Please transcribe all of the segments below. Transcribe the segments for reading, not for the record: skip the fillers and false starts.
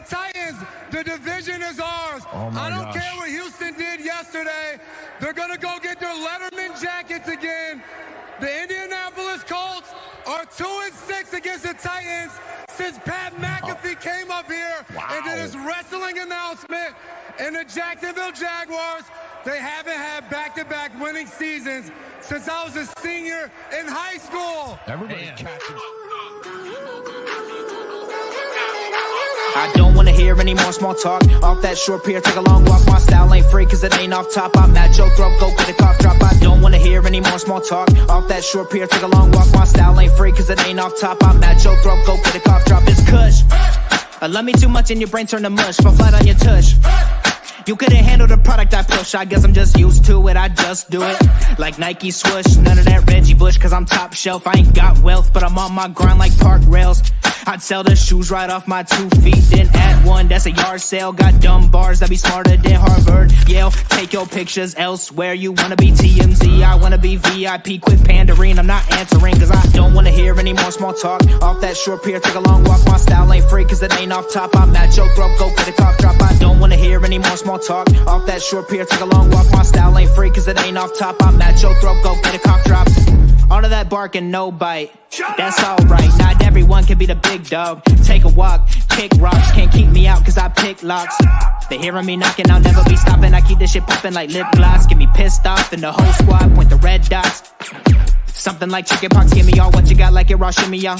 Titans, the division is ours. I don't care what Houston did yesterday. They're going to go get their Letterman jackets again. The Indianapolis Colts are 2-6 against the Titans since Pat McAfee came up here and did his wrestling announcement. And the Jacksonville Jaguars, they haven't had back-to-back winning seasons since I was a senior in high school. Everybody's catching. I don't wanna hear any more small talk. Off that short pier, take a long walk. My style ain't free cause it ain't off top. I'm at your throat, go get a cough drop. I don't wanna hear any more small talk. Off that short pier, take a long walk. My style ain't free cause it ain't off top. I'm at your throat, go get a cough drop. It's kush. I love me too much and your brain turn to mush. Fall flat on your tush. You couldn't handle the product I push. I guess I'm just used to it, I just do it. Like Nike swoosh, none of that Reggie Bush. Cause I'm top shelf, I ain't got wealth. But I'm on my grind like park rails. I'd sell the shoes right off my 2 feet, then add one, that's a yard sale. Got dumb bars that be smarter than Harvard, Yale. Take your pictures elsewhere, you wanna be TMZ, I wanna be VIP. Quit pandering, I'm not answering, cause I don't wanna hear any more small talk. Off that short pier, take a long walk. My style ain't free cause it ain't off top. I'm at your throat, go get a cough drop. I don't wanna hear any more small talk. Off that short pier, take a long walk. My style ain't free cause it ain't off top. I'm at your throat, go get a cough drop. All of that bark and no bite, that's alright. Not everyone can be the big dog. Take a walk, kick rocks, can't keep me out cause I pick locks. They hearing me knocking, I'll never be stopping. I keep this shit popping like lip gloss. Get me pissed off and the whole squad point the red dots. Something like chicken pox, give me all what you got like it raw, shimmy y'all.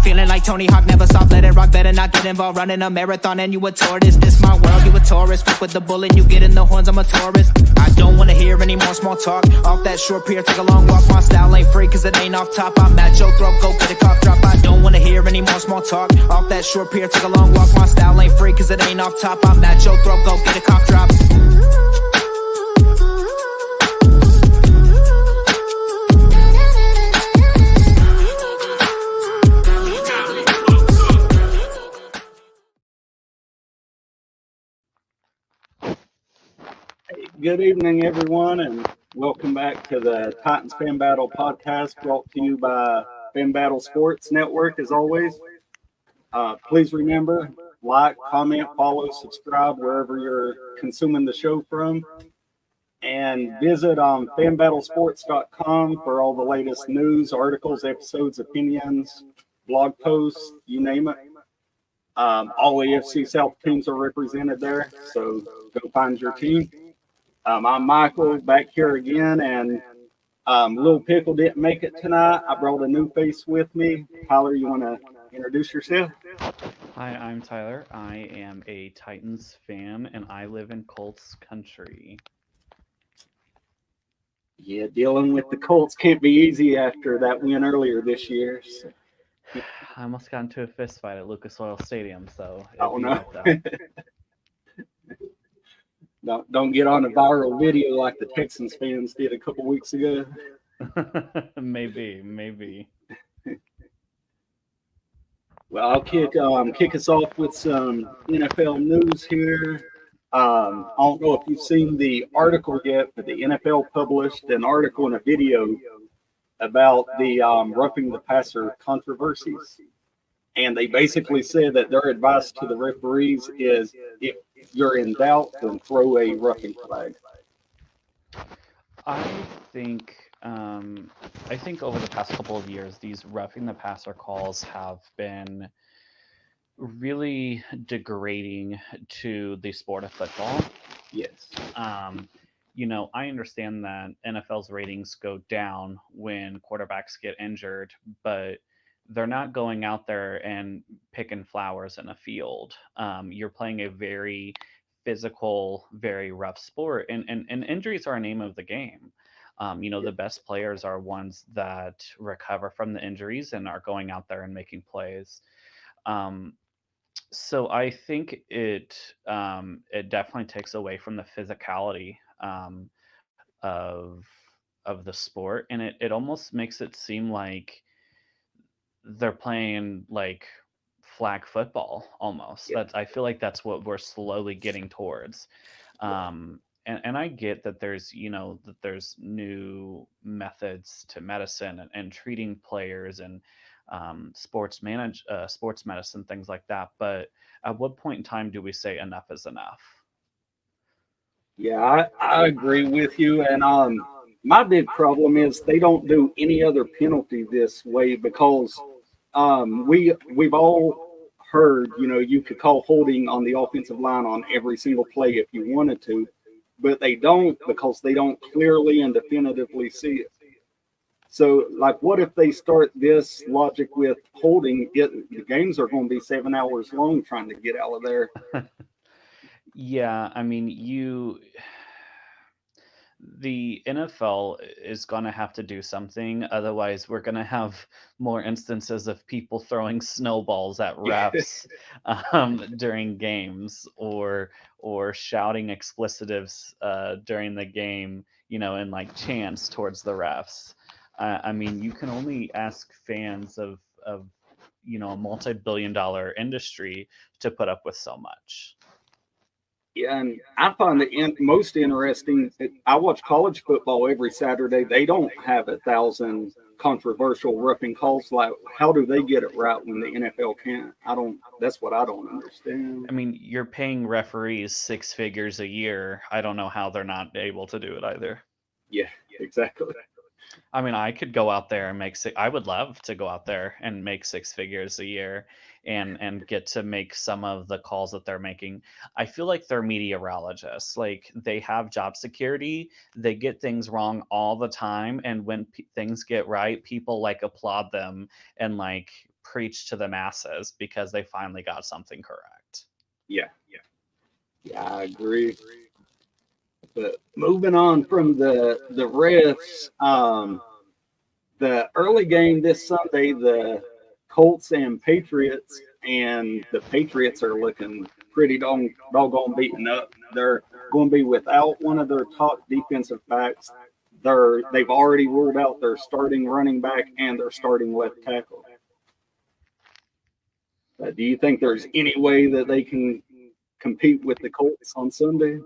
Feeling like Tony Hawk, never stop, let it rock, better not get involved. Running a marathon and you a tortoise. This my world, you a tourist. Fuck with the bullet, you get in the horns, I'm a tourist. I don't wanna hear any more small talk. Off that short pier, take a long walk. My style ain't free cause it ain't off top. I'm at your throat, go get a cough drop. I don't wanna hear any more small talk. Off that short pier, take a long walk. My style ain't free cause it ain't off top. I'm at your throat, go get a cough drop. Good evening, everyone, and welcome back to the Titans Fan Battle podcast, brought to you by Fan Battle Sports Network, as always. Please remember, like, comment, follow, subscribe, wherever you're consuming the show from. And visit fanbattlesports.com for all the latest news, articles, episodes, opinions, blog posts, you name it. All AFC South teams are represented there, so go find your team. I'm Michael, back here again, and Lil Pickle didn't make it tonight. I brought a new face with me. Tyler, you want to introduce yourself? Hi, I'm Tyler. I am a Titans fan, and I live in Colts country. Yeah, dealing with the Colts can't be easy after that win earlier this year. So. I almost got into a fist fight at Lucas Oil Stadium, so... Oh, no. Don't get on a viral video like the Texans fans did a couple weeks ago. Maybe. Well, I'll kick us off with some NFL news here. I don't know if you've seen the article yet, but the NFL published an article and a video about the roughing the passer controversies. And they basically said that their advice to the referees is, if you're in doubt, then throw a roughing flag. I think over the past couple of years, these roughing the passer calls have been really degrading to the sport of football. Yes. I understand that NFL's ratings go down when quarterbacks get injured, but they're not going out there and picking flowers in a field. You're playing a very physical, very rough sport, and injuries are a name of the game. The best players are ones that recover from the injuries and are going out there and making plays. So I think it definitely takes away from the physicality of the sport, and it almost makes it seem like they're playing like flag football almost. Yeah. I feel like that's what we're slowly getting towards. And I get that there's new methods to medicine and treating players, and sports medicine, things like that. But at what point in time do we say enough is enough? Yeah, I agree with you. And my big problem is they don't do any other penalty this way because we've all heard, you could call holding on the offensive line on every single play if you wanted to, but they don't because they don't clearly and definitively see it. So, like, what if they start this logic with holding it? The games are going to be 7 hours long trying to get out of there. Yeah, I mean, the NFL is going to have to do something. Otherwise, we're going to have more instances of people throwing snowballs at refs during games, or shouting explicitives during the game, and like chants towards the refs. I mean, you can only ask fans of a multi-billion-dollar industry to put up with so much. Yeah, and I find it most interesting. I watch college football every Saturday. They don't have 1,000 controversial roughing calls. Like, how do they get it right when the NFL can't? I don't. That's what I don't understand. I mean, you're paying referees six figures a year. I don't know how they're not able to do it either. Yeah, exactly. I mean, I could go out there and I would love to go out there and make six figures a year and get to make some of the calls that they're making. I feel like they're meteorologists. Like, they have job security. They get things wrong all the time, and when things get right, people like applaud them and like preach to the masses because they finally got something correct. Yeah, yeah, I agree. But moving on from the refs, the early game this Sunday, the Colts and Patriots, and the Patriots are looking pretty doggone beaten up. They're going to be without one of their top defensive backs. They've already ruled out their starting running back and their starting left tackle. Do you think there's any way that they can compete with the Colts on Sunday?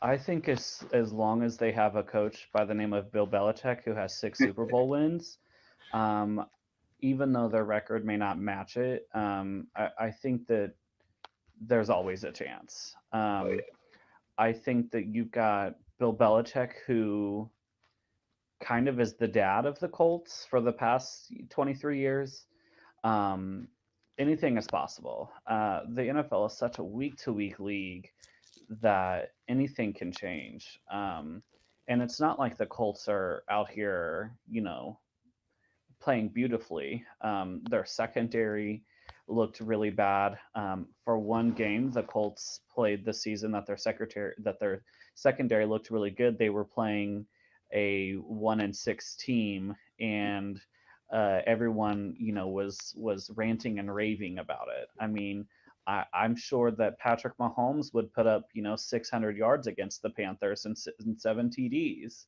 I think as long as they have a coach by the name of Bill Belichick who has 6 Super Bowl wins, um, even though their record may not match it, I think that there's always a chance. Oh, yeah. I think that you've got Bill Belichick, who kind of is the dad of the Colts for the past 23 years. Um, Anything is possible. The NFL is such a week to week league that anything can change. And it's not like the Colts are out here, playing beautifully. Their secondary looked really bad. For one game, the Colts played the season that their secondary looked really good. They were playing a 1-6 team, and everyone, was ranting and raving about it. I mean, I'm sure that Patrick Mahomes would put up, 600 yards against the Panthers and 7 TDs.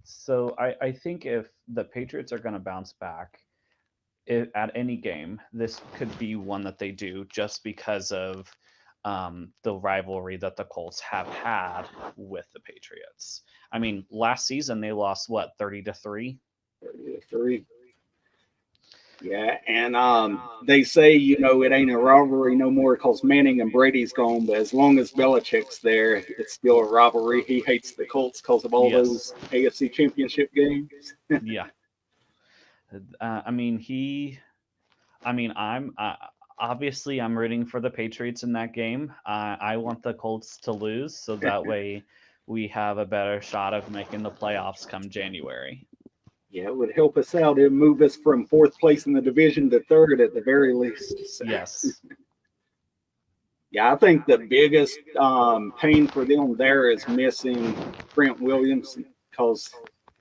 So I think if the Patriots are going to bounce back at any game, this could be one that they do just because of the rivalry that the Colts have had with the Patriots. I mean, last season they lost, what, 30-3? 30-3. Yeah, and they say, it ain't a rivalry no more because Manning and Brady's gone, but as long as Belichick's there, it's still a rivalry. He hates the Colts because of all those AFC Championship games. Yeah. I mean, I'm obviously I'm rooting for the Patriots in that game. I want the Colts to lose so that way we have a better shot of making the playoffs come January. Yeah, it would help us out. It would move us from fourth place in the division to third at the very least. So. Yes. Yeah, I think the biggest pain for them there is missing Trent Williams because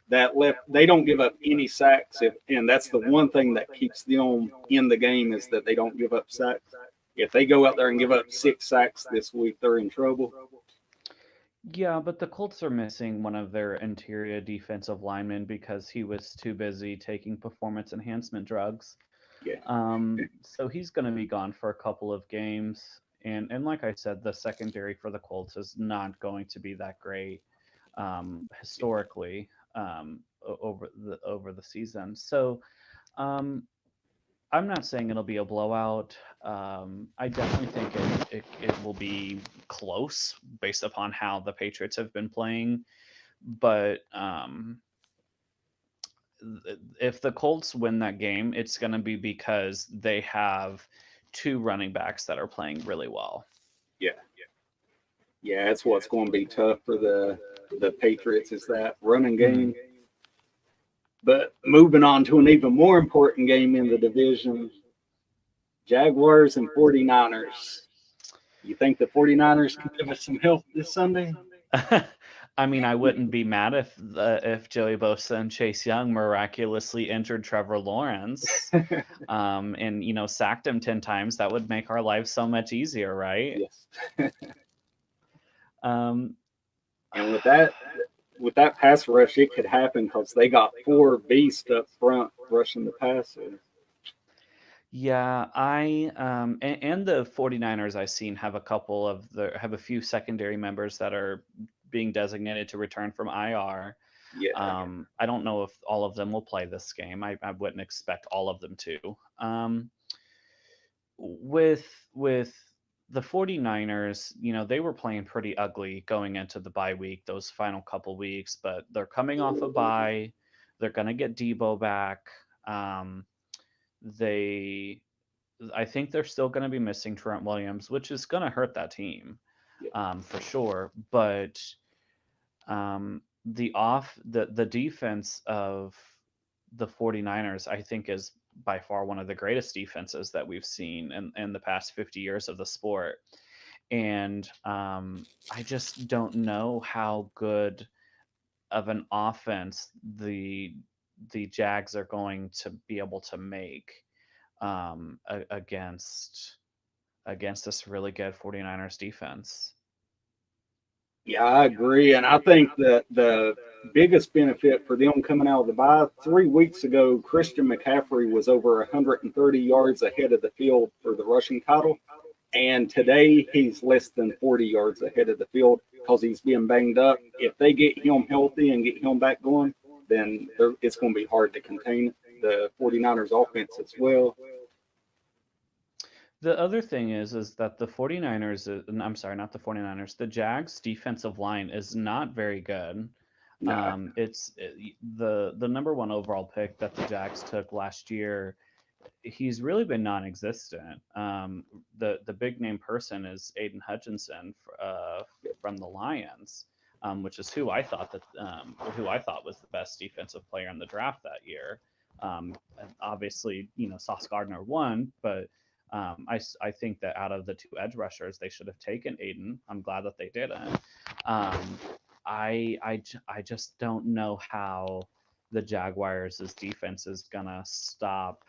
they don't give up any sacks, and that's the one thing that keeps them in the game is that they don't give up sacks. If they go out there and give up 6 sacks this week, they're in trouble. Yeah, but the Colts are missing one of their interior defensive linemen because he was too busy taking performance enhancement drugs. Yeah. So he's going to be gone for a couple of games. And like I said, the secondary for the Colts is not going to be that great historically over the season. So Um, I'm not saying it'll be a blowout. I definitely think it will be close based upon how the Patriots have been playing. But if the Colts win that game, it's going to be because they have two running backs that are playing really well. Yeah, yeah, that's what's going to be tough for the Patriots is that running game. But moving on to an even more important game in the division, Jaguars and 49ers. You think the 49ers can give us some help this Sunday? I mean, I wouldn't be mad if Joey Bosa and Chase Young miraculously injured Trevor Lawrence, and sacked him 10 times. That would make our lives so much easier, right? Yes. Um, And with that pass rush, it could happen because they got four beasts up front rushing the passer. yeah, and the 49ers I've seen have a few secondary members that are being designated to return from IR. Yeah. I don't know if all of them will play this game. I wouldn't expect all of them to. With the 49ers, they were playing pretty ugly going into the bye week, those final couple weeks, but they're coming off a bye. They're going to get Debo back. Um, they I think they're still going to be missing Trent Williams, which is going to hurt that team, for sure. But the defense of the 49ers, I think, is by far one of the greatest defenses that we've seen in the past 50 years of the sport. And I just don't know how good of an offense the Jags are going to be able to make against this really good 49ers defense. Yeah, I agree. And I think that the biggest benefit for them coming out of the bye 3 weeks ago, Christian McCaffrey was over 130 yards ahead of the field for the rushing title. And today he's less than 40 yards ahead of the field because he's being banged up. If they get him healthy and get him back going, then it's going to be hard to contain the 49ers offense as well. The other thing is that the 49ers, I'm sorry, not the 49ers, the Jags defensive line is not very good. No. The number one overall pick that the Jags took last year. He's really been non-existent. The big name person is Aiden Hutchinson from the Lions, which is who I thought was the best defensive player in the draft that year. Obviously, Sauce Gardner won, but I think that out of the two edge rushers, they should have taken Aiden. I'm glad that they didn't. I just don't know how the Jaguars' defense is gonna stop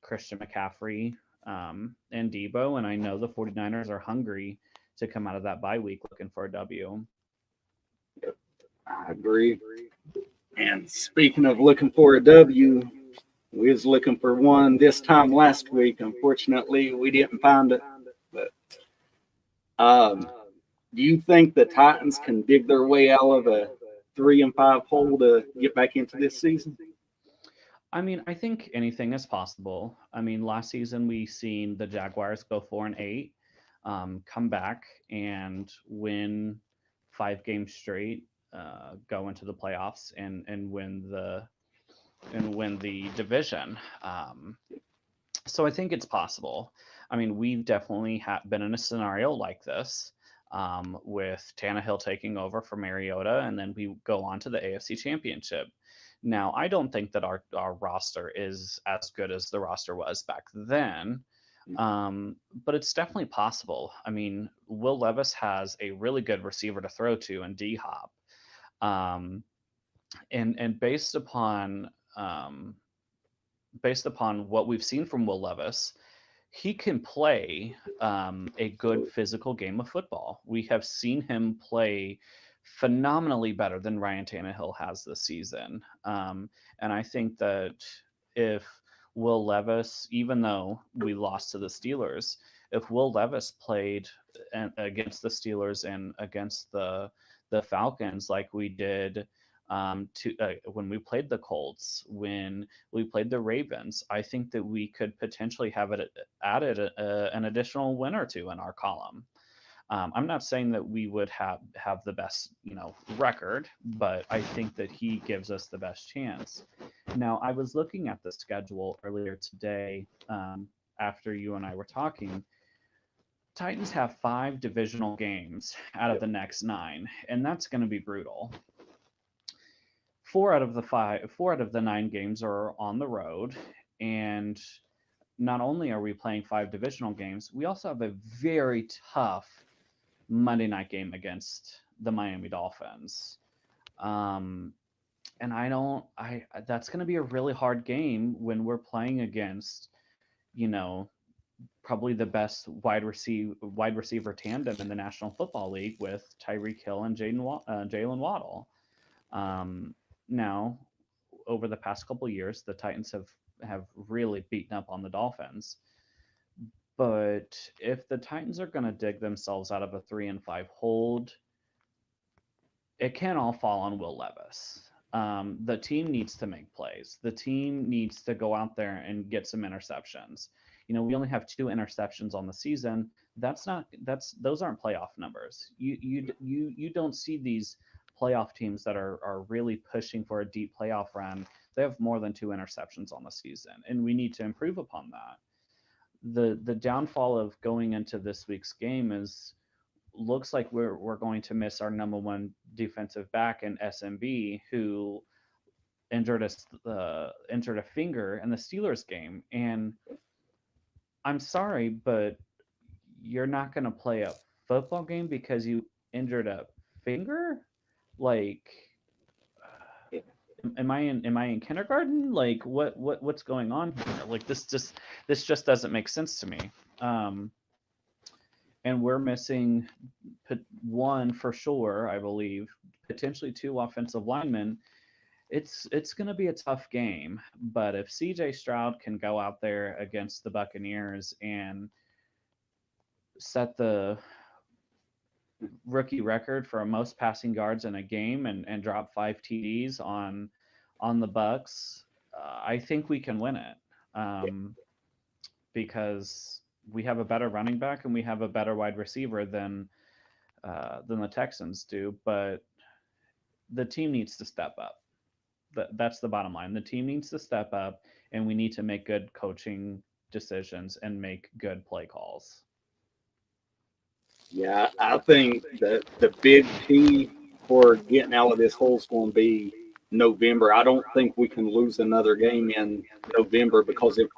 Christian McCaffrey and Debo, and I know the 49ers are hungry to come out of that bye week looking for a W. Yep, I agree. And speaking of looking for a W, we was looking for one this time last week. Unfortunately, we didn't find it. But do you think the Titans can dig their way out of a 3-5 hole to get back into this season? I mean, I think anything is possible. I mean, last season we seen the Jaguars go 4-8, come back and win 5 games straight, go into the playoffs and win the division. So I think it's possible. I mean, we've definitely been in a scenario like this, with Tannehill taking over for Mariota, and then we go on to the AFC Championship. Now, I don't think that our roster is as good as the roster was back then, but it's definitely possible. I mean, Will Levis has a really good receiver to throw to in D-Hop. And based upon what we've seen from Will Levis, he can play a good physical game of football. We have seen him play phenomenally better than Ryan Tannehill has this season. And I think that if Will Levis, even though we lost to the Steelers, if Will Levis played against the Steelers and against the Falcons like we did when we played the Colts, when we played the Ravens. I think that we could potentially have it added an additional win or two in our column. I'm not saying that we would have the best, record, but I think that he gives us the best chance. Now, I was looking at the schedule earlier today, after you and I were talking. Titans have 5 divisional games out of the next 9, and that's going to be brutal. 4 out of the 9 games are on the road, and not only are we playing 5 divisional games, we also have a very tough Monday night game against the Miami Dolphins. And that's going to be a really hard game when we're playing against, probably the best wide receiver tandem in the National Football League with Tyreek Hill and Jalen Waddle. Now, over the past couple of years, the Titans have really beaten up on the Dolphins. But if the Titans are going to dig themselves out of a 3-5 hold, it can't all fall on Will Levis. The team needs to make plays. The team needs to go out there and get some interceptions. We only have 2 interceptions on the season. Those aren't playoff numbers. You don't see these playoff teams that are really pushing for a deep playoff run. They have more than 2 interceptions on the season, and we need to improve upon that. The downfall of going into this week's game looks like we're going to miss our number 1 defensive back in SMB, who injured a finger in the Steelers game. And I'm sorry, but you're not going to play a football game because you injured a finger? Like, am I in kindergarten? Like, what's going on here? Like, this just doesn't make sense to me. And we're missing 1 for sure, I believe, potentially 2 offensive linemen. It's going to be a tough game, but if CJ Stroud can go out there against the Buccaneers and set the rookie record for most passing yards in a game and drop 5 TDs on the Bucs, I think we can win it, because we have a better running back and we have a better wide receiver than the Texans do. But the team needs to step up. That's the bottom line. The team needs to step up, and we need to make good coaching decisions and make good play calls. Yeah, I think that the big key for getting out of this hole is going to be November. I don't think we can lose another game in November, because if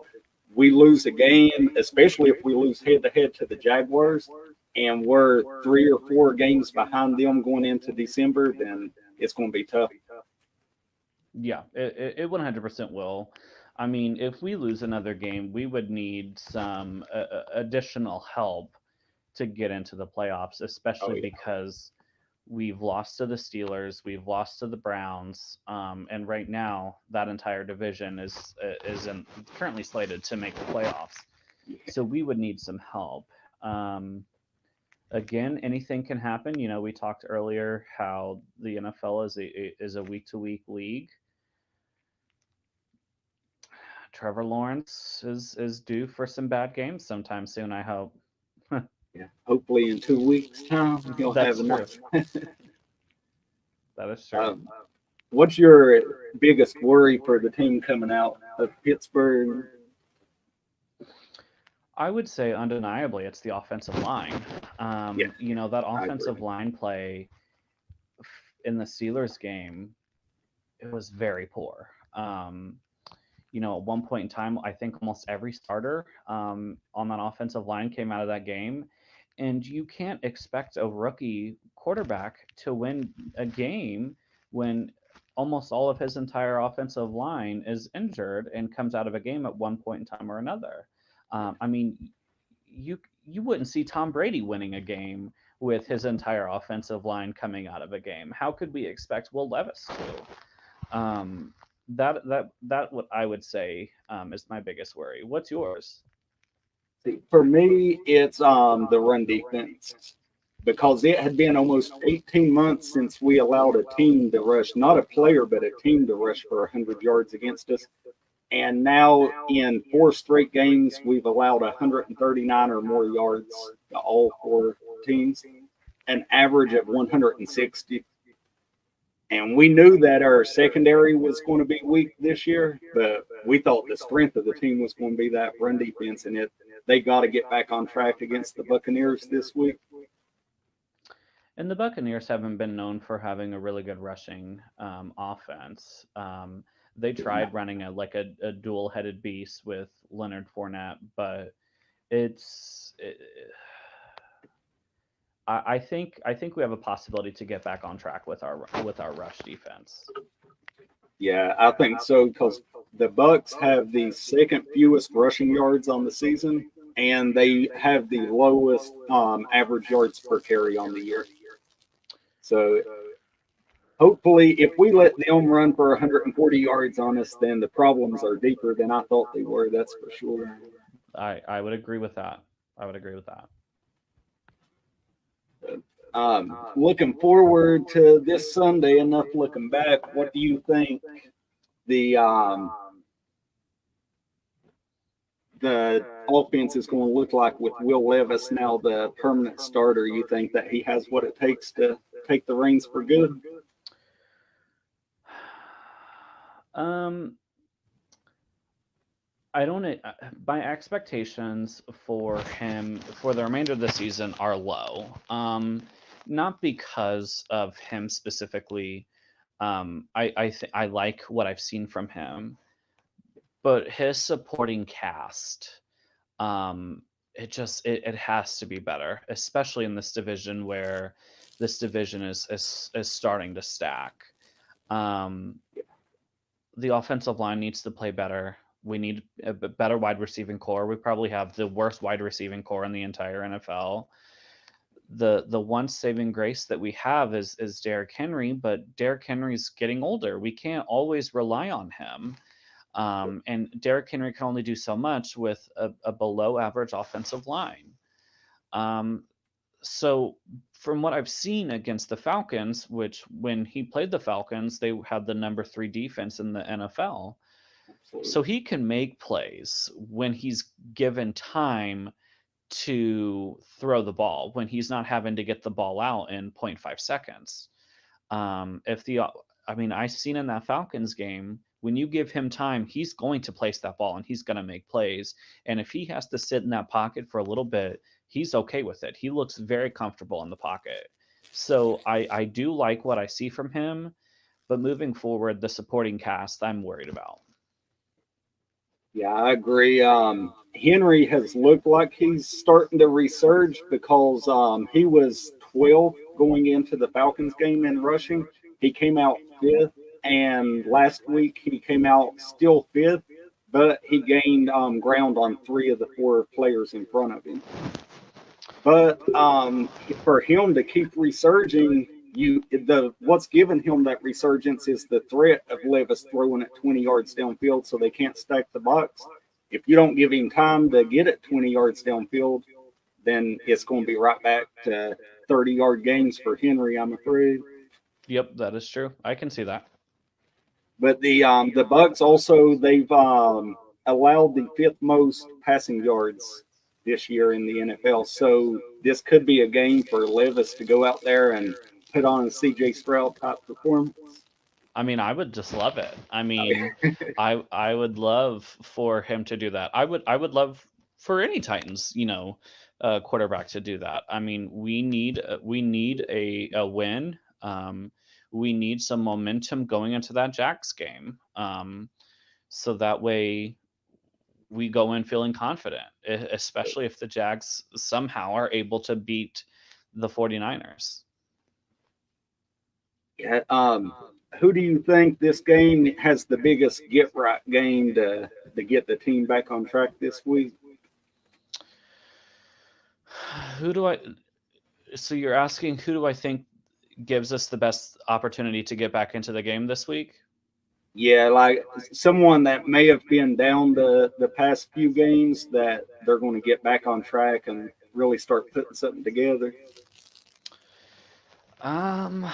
we lose a game, especially if we lose head-to-head to the Jaguars, and we're 3 or 4 games behind them going into December, then it's going to be tough. Yeah, it 100% will. I mean, if we lose another game, we would need some additional help to get into the playoffs, especially because we've lost to the Steelers, we've lost to the Browns, and right now that entire division is currently slated to make the playoffs. So we would need some help. Again, anything can happen. We talked earlier how the NFL is a week-to-week league. Trevor Lawrence is due for some bad games sometime soon, I hope. Yeah, hopefully in 2 weeks' time he'll have enough. That is true. What's your biggest worry for the team coming out of Pittsburgh? I would say undeniably it's the offensive line. That offensive line play in the Steelers game, it was very poor. At one point in time, I think almost every starter on that offensive line came out of that game. And you can't expect a rookie quarterback to win a game when almost all of his entire offensive line is injured and comes out of a game at one point in time or another. You wouldn't see Tom Brady winning a game with his entire offensive line coming out of a game. How could we expect Will Levis to? That what I would say is my biggest worry. What's yours? For me, it's the run defense. because it had been almost 18 months since we allowed a team to rush, not a player, but a team to rush for 100 yards against us. And now in 4 straight games, we've allowed 139 or more yards to all 4 teams, an average of 160. And we knew that our secondary was going to be weak this year, but we thought the strength of the team was going to be that run defense, and they got to get back on track against the Buccaneers this week. And the Buccaneers haven't been known for having a really good rushing offense. They tried running a dual-headed beast with Leonard Fournette, but I think we have a possibility to get back on track with our rush defense. Yeah, I think so, because the Bucs have the second fewest rushing yards on the season, and they have the lowest average yards per carry on the year. So hopefully, if we let them run for 140 yards on us, then the problems are deeper than I thought they were. That's for sure. I would agree with that. Looking forward to this Sunday, enough looking back. What do you think the offense is going to look like with Will Levis now the permanent starter? You think that he has what it takes to take the reins for good? I don't. My expectations for him for the remainder of the season are low. Not because of him specifically. I like what I've seen from him, but his supporting cast, it has to be better, especially in this division where this division is starting to stack. The offensive line needs to play better. We need a better wide receiving core. We probably have the worst wide receiving core in the entire NFL. The one saving grace that we have is Derrick Henry, but Derrick Henry's getting older. We can't always rely on him. And Derrick Henry can only do so much with a below average offensive line. So from what I've seen against the Falcons, which when he played the Falcons, they had the number 3 defense in the NFL. So he can make plays when he's given time to throw the ball, when he's not having to get the ball out in 0.5 seconds. I've seen in that Falcons game, when you give him time, he's going to place that ball and he's going to make plays. And if he has to sit in that pocket for a little bit, he's okay with it. He looks very comfortable in the pocket. So I do like what I see from him, but moving forward, the supporting cast, I'm worried about. Yeah, I agree. Henry has looked like he's starting to resurge because he was 12th going into the Falcons game in rushing. He came out 5th, and last week he came out still 5th, but he gained ground on 3 of the 4 players in front of him. But for him to keep resurging, what's given him that resurgence is the threat of Levis throwing it 20 yards downfield so they can't stack the box. If you don't give him time to get it 20 yards downfield, then it's going to be right back to 30-yard gains for Henry, I'm afraid. Yep, that is true. I can see that. But the Bucs also, they've allowed the 5th most passing yards this year in the NFL. So this could be a game for Levis to go out there and put on a C.J. Stroud type performance. I mean, I would just love it. I mean, I would love for him to do that. I would love for any Titans, quarterback to do that. I mean, we need a win. We need some momentum going into that Jags game. So that way we go in feeling confident, especially if the Jags somehow are able to beat the 49ers. Yeah, who do you think this game has the biggest get-right game to get the team back on track this week? So you're asking who do I think gives us the best opportunity to get back into the game this week? Yeah, like someone that may have been down the past few games that they're going to get back on track and really start putting something together. Um,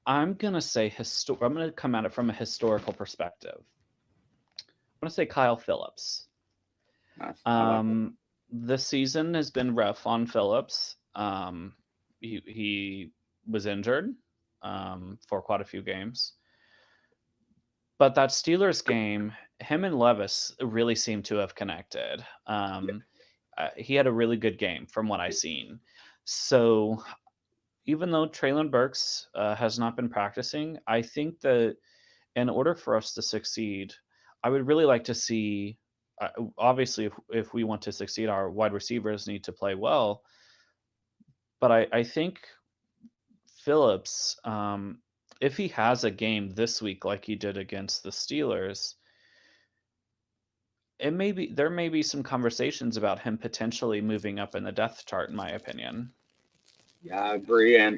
I'm gonna say I'm gonna come at it from a historical perspective. I'm gonna say Kyle Phillips. Nice. I like that. This season has been rough on Phillips. He was injured for quite a few games, but that Steelers game, him and Levis really seem to have connected. He had a really good game from what I've seen. So even though Traylon Burks has not been practicing, I think that in order for us to succeed, I would really like to see. Obviously, if we want to succeed, our wide receivers need to play well. But I think Phillips, if he has a game this week like he did against the Steelers, there may be some conversations about him potentially moving up in the depth chart, in my opinion. Yeah, I agree. And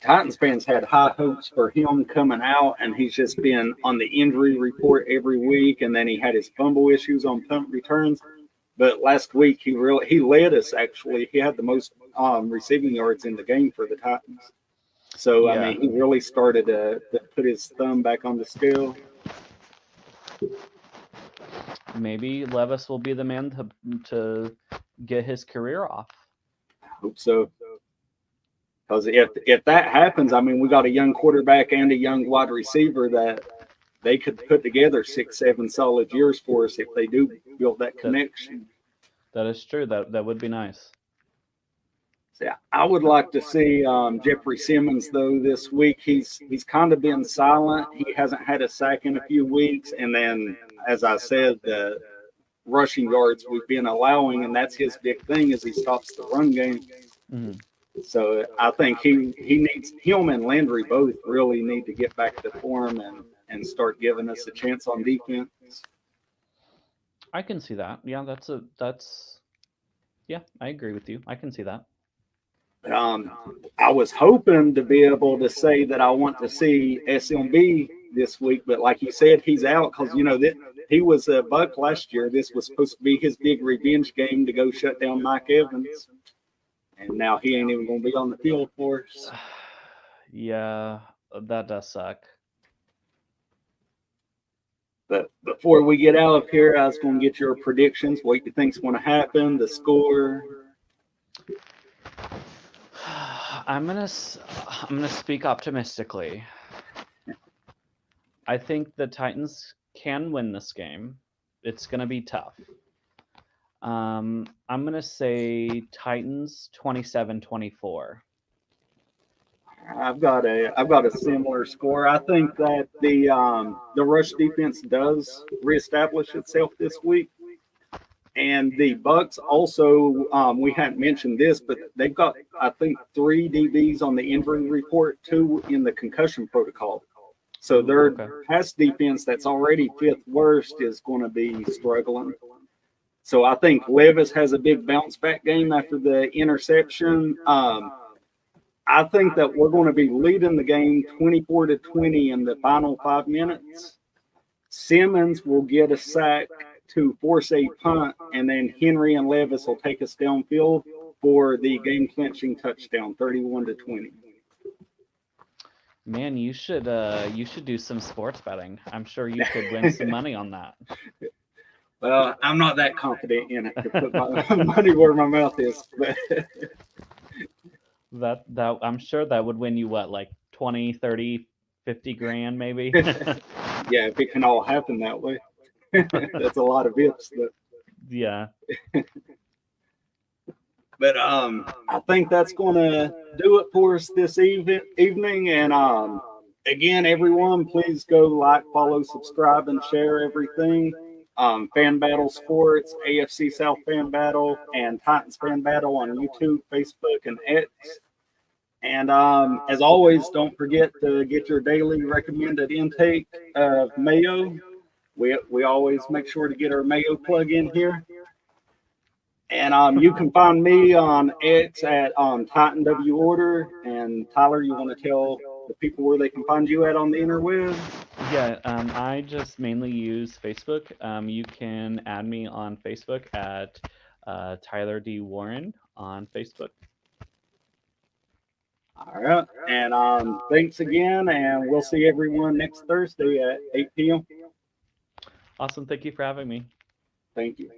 Titans fans had high hopes for him coming out, and he's just been on the injury report every week. And then he had his fumble issues on punt returns. But last week he led us actually. He had the most receiving yards in the game for the Titans. So I mean, he really started to put his thumb back on the scale. Maybe Levis will be the man to get his career off. I hope so. Because if that happens, I mean, we got a young quarterback and a young wide receiver that they could put together 6-7 solid years for us if they do build that connection. That is true. That would be nice. So, yeah, I would like to see Jeffrey Simmons though this week. He's kind of been silent. He hasn't had a sack in a few weeks, and then as I said, the rushing yards we've been allowing, and that's his big thing is he stops the run game. Mm-hmm. So I think he needs him and Landry both really need to get back to form and start giving us a chance on defense. I can see that. Yeah, yeah, I agree with you. I can see that. I was hoping to be able to say that I want to see SMB this week, but like you said, he's out because he was a Buck last year. This was supposed to be his big revenge game to go shut down Mike Evans. And now he ain't even going to be on the field for us. Yeah, that does suck. But before we get out of here, I was going to get your predictions. What you think's going to happen, the score. I'm gonna speak optimistically. I think the Titans can win this game. It's gonna be tough. I'm gonna say Titans 27-24. I've got a similar score. I think that the rush defense does reestablish itself this week, and the Bucks also we hadn't mentioned this, but they've got I think 3 DBs on the injury report, 2 in the concussion protocol. So their pass defense that's already 5th worst is going to be struggling. So I think Levis has a big bounce back game after the interception. I think that we're going to be leading the game 24-20 in the final 5 minutes. Simmons will get a sack to force a punt, and then Henry and Levis will take us downfield for the game-clinching touchdown, 31-20. Man, you should do some sports betting. I'm sure you could win some money on that. Well, I'm not that confident in it to put my money where my mouth is. But that I'm sure that would win you what, like 20, 30, 50 grand maybe? Yeah, if it can all happen that way. That's a lot of ifs. But yeah. But I think that's going to do it for us this evening. And again, everyone, please go like, follow, subscribe, and share everything. Fan Battle Sports, AFC South Fan Battle, and Titans Fan Battle on YouTube, Facebook, and X. And as always, don't forget to get your daily recommended intake of Mayo. We always make sure to get our Mayo plug in here. And you can find me on X at Titan W Order. And Tyler, you want to tell the people where they can find you at on the interweb? Yeah, I just mainly use Facebook. You can add me on Facebook at Tyler D. Warren on Facebook. All right. And thanks again. And we'll see everyone next Thursday at 8 p.m. Awesome. Thank you for having me. Thank you.